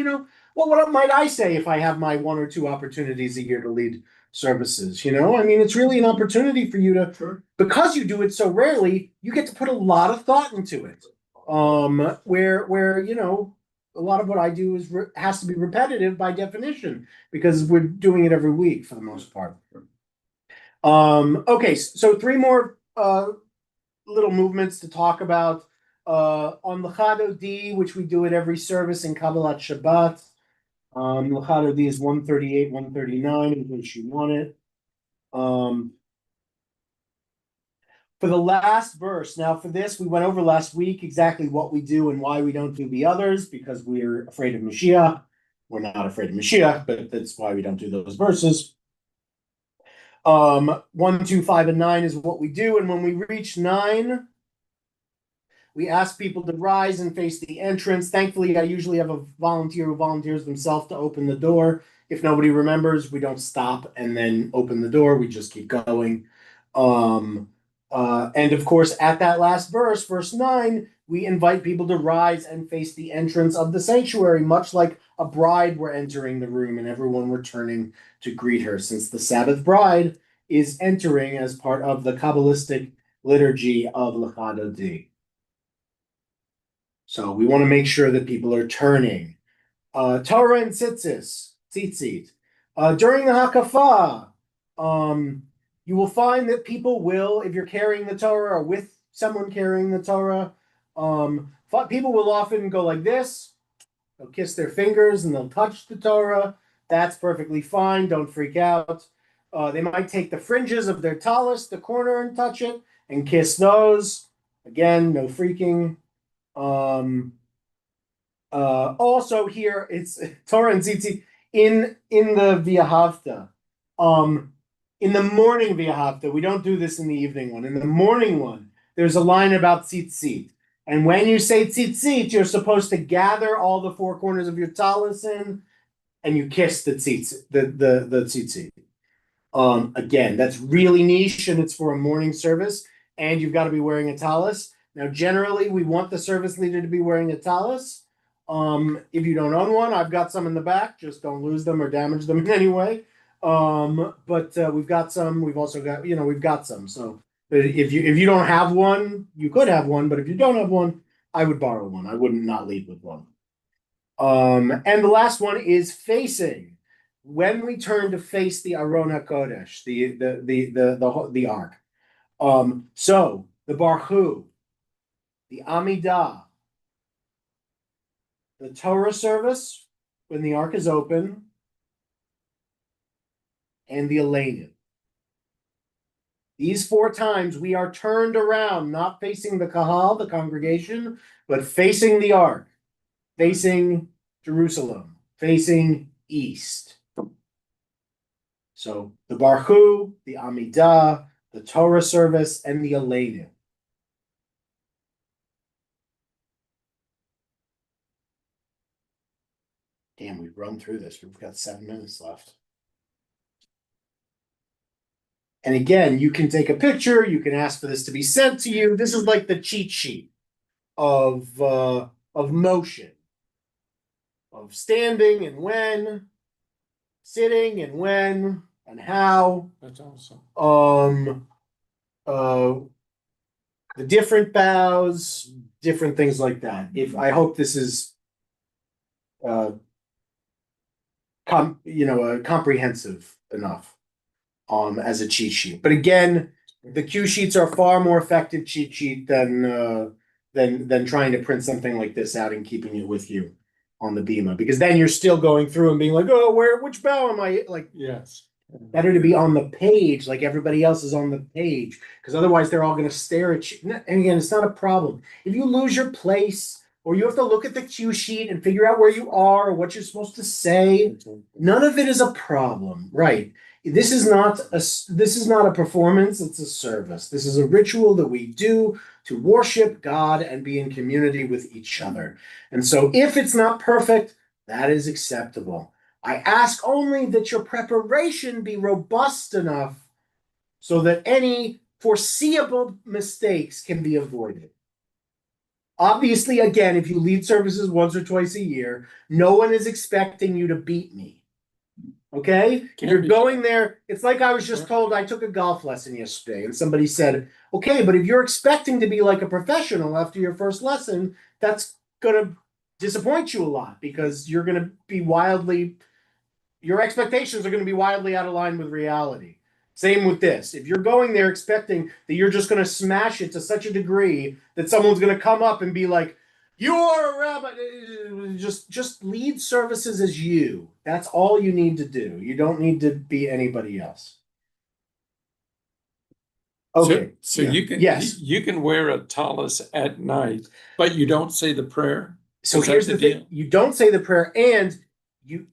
what might I say if I have my 1 or 2 opportunities a year to lead services? I mean, it's really an opportunity for you to, Sure. because you do it so rarely, you get to put a lot of thought into it. Where a lot of what I do has to be repetitive by definition because we're doing it every week for the most part. Okay, so 3 more little movements to talk about. On Lachado D, which we do at every service in Kabbalat Shabbat. Lachado D is 138, 139, in case you want it. For the last verse, now for this, we went over last week exactly what we do and why we don't do the others, because we're afraid of Mashiach. We're not afraid of Mashiach, but that's why we don't do those verses. 1, 2, 5, and 9 is what we do, and when we reach 9, we ask people to rise and face the entrance. Thankfully, I usually have a volunteer who volunteers themselves to open the door. If nobody remembers, we don't stop and then open the door. We just keep going. And of course, at that last verse, verse 9, we invite people to rise and face the entrance of the sanctuary, much like a bride were entering the room and everyone were turning to greet her, since the Sabbath bride is entering as part of the Kabbalistic liturgy of Lachado D. So we want to make sure that people are turning. Torah and tzitzit. During the Hakafah, you will find that people will, if you're carrying the Torah or with someone carrying the Torah, people will often go like this. They'll kiss their fingers and they'll touch the Torah. That's perfectly fine. Don't freak out. They might take the fringes of their talis, the corner, and touch it and kiss those. Again, no freaking. Also here, it's Torah and tzitzit in the V'ahavta. In the morning V'ahavta, we don't do this in the evening one. In the morning one, there's a line about tzitzit. And when you say tzitzit, you're supposed to gather all the four corners of your talis in, and you kiss the tzitzit, the tzitzit. Again, that's really niche, and it's for a morning service, and you've got to be wearing a talis. Now, generally, we want the service leader to be wearing a talis. If you don't own one, I've got some in the back. Just don't lose them or damage them in any way. But we've got some. We've also got, we've got some. So if you don't have one, you could have one. But if you don't have one, I would borrow one. I wouldn't not leave with one. And the last one is facing. When we turn to face the Aron HaKodesh, the ark. So the Baruch, the Amidah, the Torah service when the ark is open, and the Elanim. These 4 times we are turned around, not facing the Kahal, the congregation, but facing the ark, facing Jerusalem, facing east. So the Baruch, the Amidah, the Torah service, and the Elanim. Damn, we've run through this. We've got 7 minutes left. And again, you can take a picture. You can ask for this to be sent to you. This is like the cheat sheet of motion, of standing and when, sitting and when and how. That's awesome. The different bows, different things like that. I hope this is comprehensive enough as a cheat sheet. But again, the cue sheets are far more effective cheat sheet than trying to print something like this out and keeping it with you on the Bima, because then you're still going through and being like, oh, which bow am I like? Yes. Better to be on the page like everybody else is on the page, because otherwise they're all going to stare at you. And again, it's not a problem. If you lose your place or you have to look at the cue sheet and figure out where you are or what you're supposed to say, none of it is a problem, right? This is not a performance, it's a service. This is a ritual that we do to worship God and be in community with each other. And so if it's not perfect, that is acceptable. I ask only that your preparation be robust enough so that any foreseeable mistakes can be avoided. Obviously, again, if you lead services once or twice a year, no one is expecting you to beat me. Okay? If you're going there, it's like I was just told. I took a golf lesson yesterday and somebody said, okay, but if you're expecting to be like a professional after your first lesson, that's going to disappoint you a lot, because you're going to be your expectations are going to be wildly out of line with reality. Same with this. If you're going there expecting that you're just going to smash it to such a degree that someone's going to come up and be like, "You're a rabbi," just lead services as you. That's all you need to do. You don't need to be anybody else. Okay. So yeah. you can, Yes. you can wear a tallis at night, but you don't say the prayer? So Is that here's the the thing: deal? you don't say the prayer, and you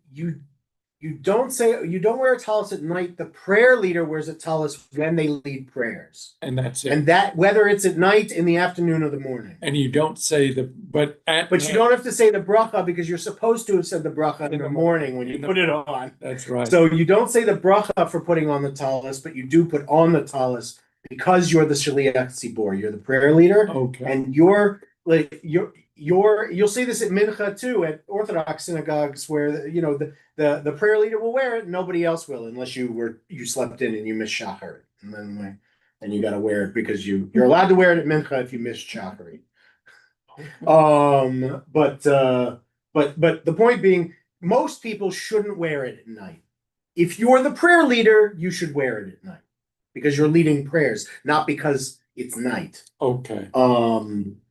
don't wear a tallis at night. The prayer leader wears a tallis when they lead prayers, And that's it. and that whether it's at night, in the afternoon, or the morning. And you don't say but at But you night- don't have to say the bracha because you're supposed to have said the bracha in the morning when you put it on. That's right. So you don't say the bracha for putting on the tallis, but you do put on the tallis because you're the shaliach tzibor. You're the prayer leader. Okay. And you'll see this at mincha too, at Orthodox synagogues where the prayer leader will wear it, nobody else will, unless you slept in and you missed shachar, and then you got to wear it because you're allowed to wear it at mincha if you missed shachar. But the point being, most people shouldn't wear it at night. If you're the prayer leader, you should wear it at night because you're leading prayers, not because it's night. Okay.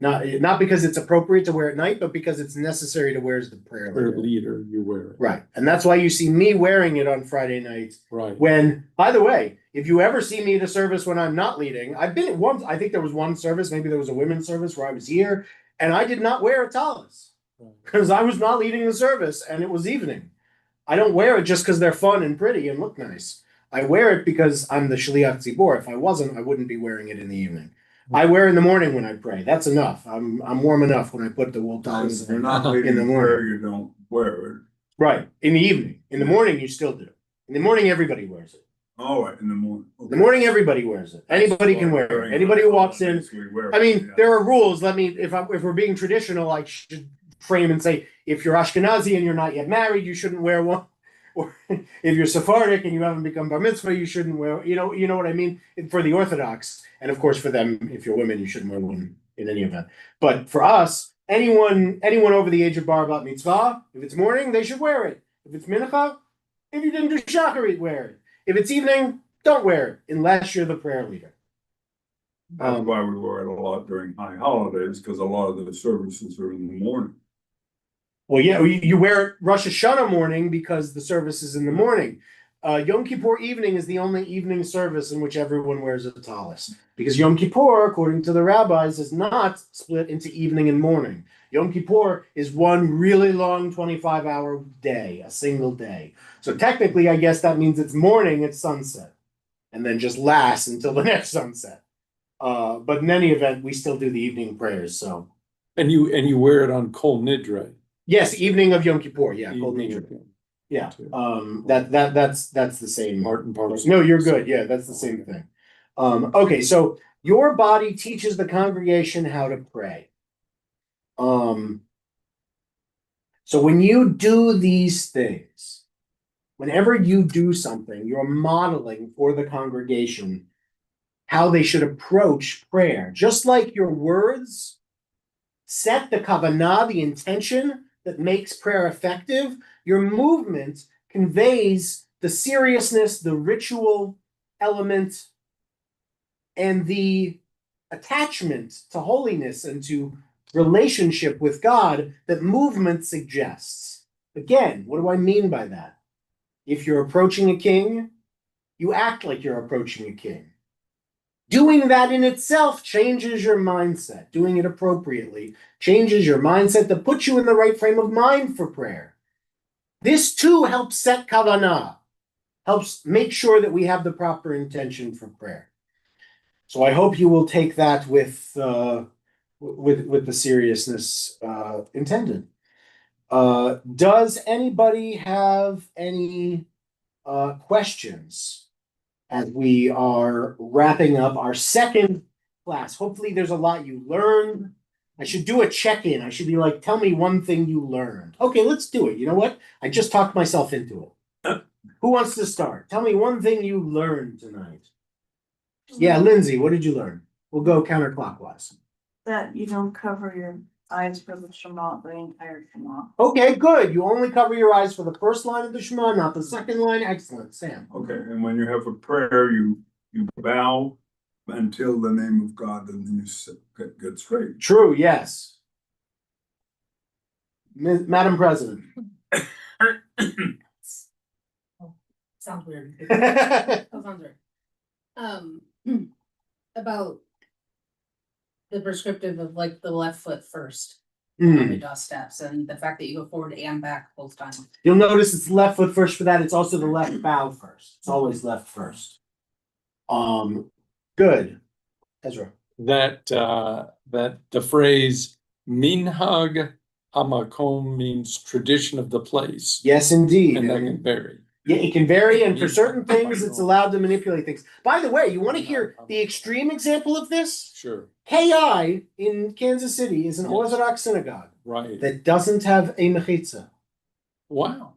Not because it's appropriate to wear at night, but because it's necessary to wear as the prayer For leader. leader, you wear it. Right. And that's why you see me wearing it on Friday nights. Right. When, by the way, if you ever see me at a service when I'm not leading, I've been at one, I think there was one service, maybe there was a women's service where I was here, and I did not wear a tallis because I was not leading the service and it was evening. I don't wear it just because they're fun and pretty and look nice. I wear it because I'm the shaliach tzibor. If I wasn't, I wouldn't be wearing it in the evening. I wear it in the morning when I pray. That's enough. I'm warm enough when I put the wool tallis If you're not leading in the morning. prayer, you don't wear it. Right. In the evening. In the morning, you still do. In the morning, everybody wears it. All right, in the morning. In the morning, everybody wears it. Anybody can wear it. Anybody who walks in. I mean, there are rules. If we're being traditional, I should frame and say, if you're Ashkenazi and you're not yet married, you shouldn't wear one. Or if you're Sephardic and you haven't become bar mitzvah, you shouldn't wear. You know what I mean. For the Orthodox, and of course for them, if you're women, you shouldn't wear one in any event. But for us, anyone over the age of bar bat mitzvah, if it's morning, they should wear it. If it's mincha, if you didn't do shacharit, wear it. If it's evening, don't wear it unless you're the prayer leader. That's why we wear it a lot during high holidays, because a lot of the services are in the morning. Well, yeah, you wear it Rosh Hashanah morning because the service is in the morning. Yom Kippur evening is the only evening service in which everyone wears a tallis. Because Yom Kippur, according to the rabbis, is not split into evening and morning. Yom Kippur is one really long 25-hour day, a single day. So technically, I guess that means it's morning at sunset. And then just lasts until the next sunset. But in any event, we still do the evening prayers, so. And you wear it on Kol Nidre. Yes, evening of Yom Kippur, yeah. Kol Evening Nidre. of- Yeah, that's the same. Part and parcel. No, you're good. Yeah, that's the same thing. Okay, so your body teaches the congregation how to pray. So when you do these things, whenever you do something, you're modeling for the congregation how they should approach prayer. Just like your words set the kavanah, the intention that makes prayer effective, your movement conveys the seriousness, the ritual element, and the attachment to holiness and to relationship with God that movement suggests. Again, what do I mean by that? If you're approaching a king, you act like you're approaching a king. Doing that in itself changes your mindset. Doing it appropriately changes your mindset to put you in the right frame of mind for prayer. This too helps set kavanah, helps make sure that we have the proper intention for prayer. So I hope you will take that with the seriousness intended. Does anybody have any questions as we are wrapping up our second class? Hopefully there's a lot you learned. I should do a check-in. I should be like, tell me one thing you learned. Okay, let's do it. You know what? I just talked myself into it. Who wants to start? Tell me one thing you learned tonight. Yeah, Lindsay, what did you learn? We'll go counterclockwise. That you don't cover your eyes for the Shema, the entire Shema. Okay, good. You only cover your eyes for the first line of the Shema, not the second line. Excellent, Sam. Okay, and when you have a prayer, you bow until the name of God and then you sit, get straight. True, yes. Madam President. Sounds weird. That sounds weird. About the prescriptive of like the left foot first on the Hmm. dust steps and the fact that you go forward and back both times. You'll notice it's left foot first for that. It's also the left bow first. It's always left first. Good. Ezra. That the phrase minhag hamakom means tradition of the place. Yes, indeed. And that can vary. Yeah, it can vary, and for certain things, it's allowed to manipulate things. By the way, you want to hear the extreme example of this? Sure, KI in Kansas City is an Yes. Orthodox synagogue right. that doesn't have a mechitza. Wow.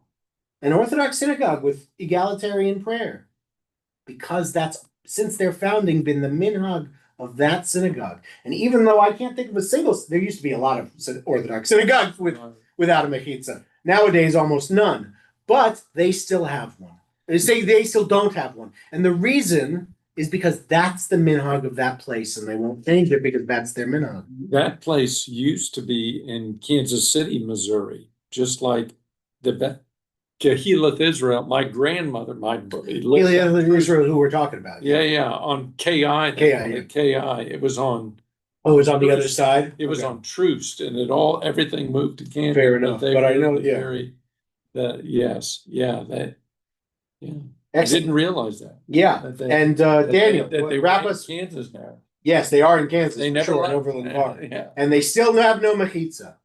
An Orthodox synagogue with egalitarian prayer. Because that's, since their founding, been the minhag of that synagogue. And even though I can't think of a single, there used to be a lot of Orthodox synagogues without a mechitza. Nowadays, almost none. But they still have one. They say they still don't have one. And the reason is because that's the minhag of that place, and they won't change it because that's their minhag. That place used to be in Kansas City, Missouri, just like the Kehilath Israel. My grandmother, Israel, who we're talking about. Yeah, on KI. KI, KI. It was on. Oh, it's on the other side? It was Okay. on Troost, and everything moved to Kansas. Fair enough, They but I were know, yeah. very- yes, yeah, I Excellent. didn't realize that. Yeah, That they- and that Daniel, they wrap were in us. Kansas now. Yes, they are in Kansas, They for never sure, in left. Overland Park. Yeah. And they still have no mechitza.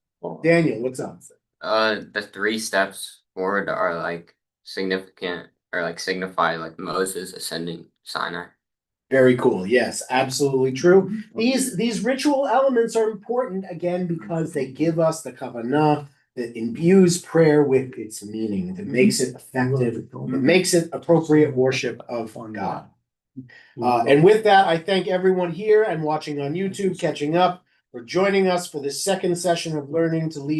Daniel, what's up? The 3 steps forward are like significant or like signify like Moses ascending Sinai. Very cool. Yes, absolutely true. These ritual elements are important again because they give us the kavanah that imbues prayer with its meaning, that makes it effective, that makes it appropriate worship of God. And with that, I thank everyone here and watching on YouTube, catching up, for joining us for this second session of Learning to Lead